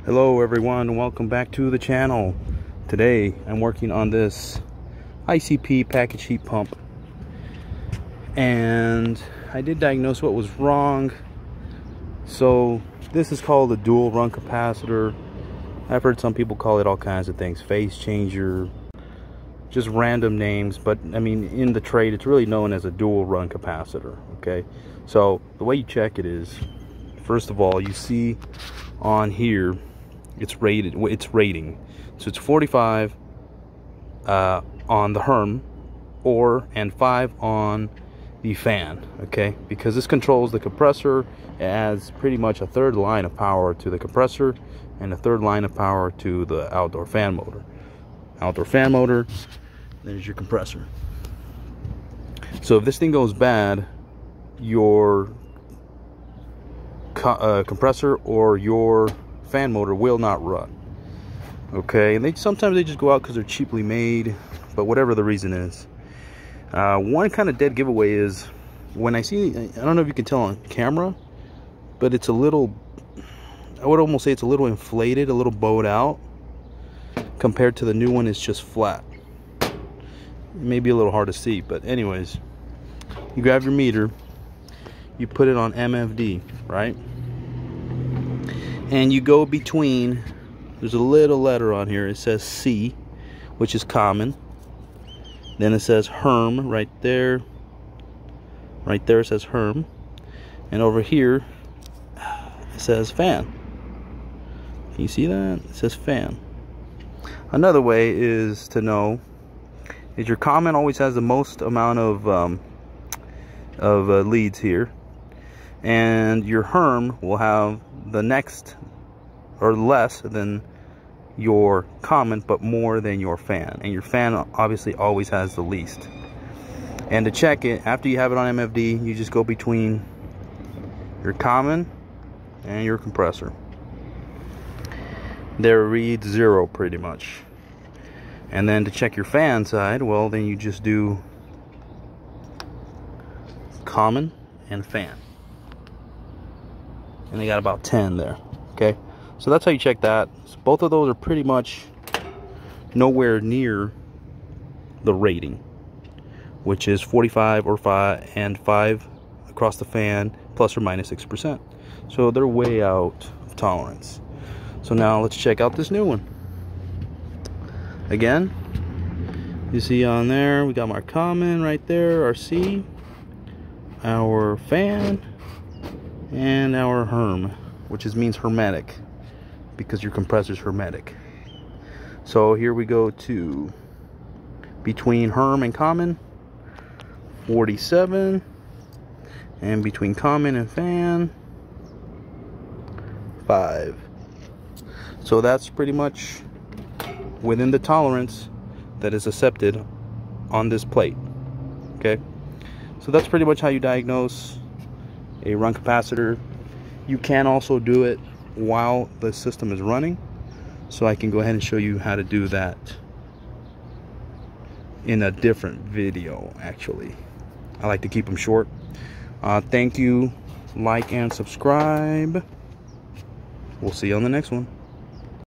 Hello everyone, welcome back to the channel. Today I'm working on this ICP package heat pump, and I did diagnose what was wrong. So this is called a dual run capacitor. I've heard some people call it all kinds of things, phase changer, just random names, but I mean in the trade it's really known as a dual run capacitor. Okay, so the way you check it is, first of all, you see on here it's rating, so it's 45 on the Herm and 5 on the fan. Okay, because this controls the compressor. It adds pretty much a third line of power to the compressor and a third line of power to the outdoor fan motor. There's your compressor. So if this thing goes bad, your compressor or your fan motor will not run. Okay, and sometimes they just go out because they're cheaply made, but whatever the reason is. One kind of dead giveaway is when I don't know if you can tell on camera, but it's a little, I would almost say it's a little inflated, a little bowed out, compared to the new one. It's just flat. It may be a little hard to see, but anyways, you grab your meter, you put it on MFD, right? And you go between, there's a little letter on here, it says C, which is common. Then it says Herm right there. Right there it says Herm. And over here it says fan. Can you see that? It says fan. Another way is to know is your common always has the most amount of leads here, and your Herm will have the next or less than your common but more than your fan, and your fan obviously always has the least. And to check it, after you have it on MFD, you just go between your common and your compressor. There reads 0 pretty much. And then to check your fan side, well, then you just do common and fan, and they got about 10 there. Okay, so that's how you check that. So both of those are pretty much nowhere near the rating, which is 45 or 5 and 5 across the fan, plus or minus 6%. So they're way out of tolerance. So now let's check out this new one. Again, you see on there we got our common right there, our C, our fan, and our Herm, which means hermetic, because your compressor's hermetic. So here we go to between Herm and common, 47, and between common and fan, 5. So that's pretty much within the tolerance that is accepted on this plate. Okay, so that's pretty much how you diagnose a run capacitor. You can also do it while the system is running, so I can go ahead and show you how to do that in a different video. Actually, I like to keep them short. Thank you, like and subscribe. We'll see you on the next one.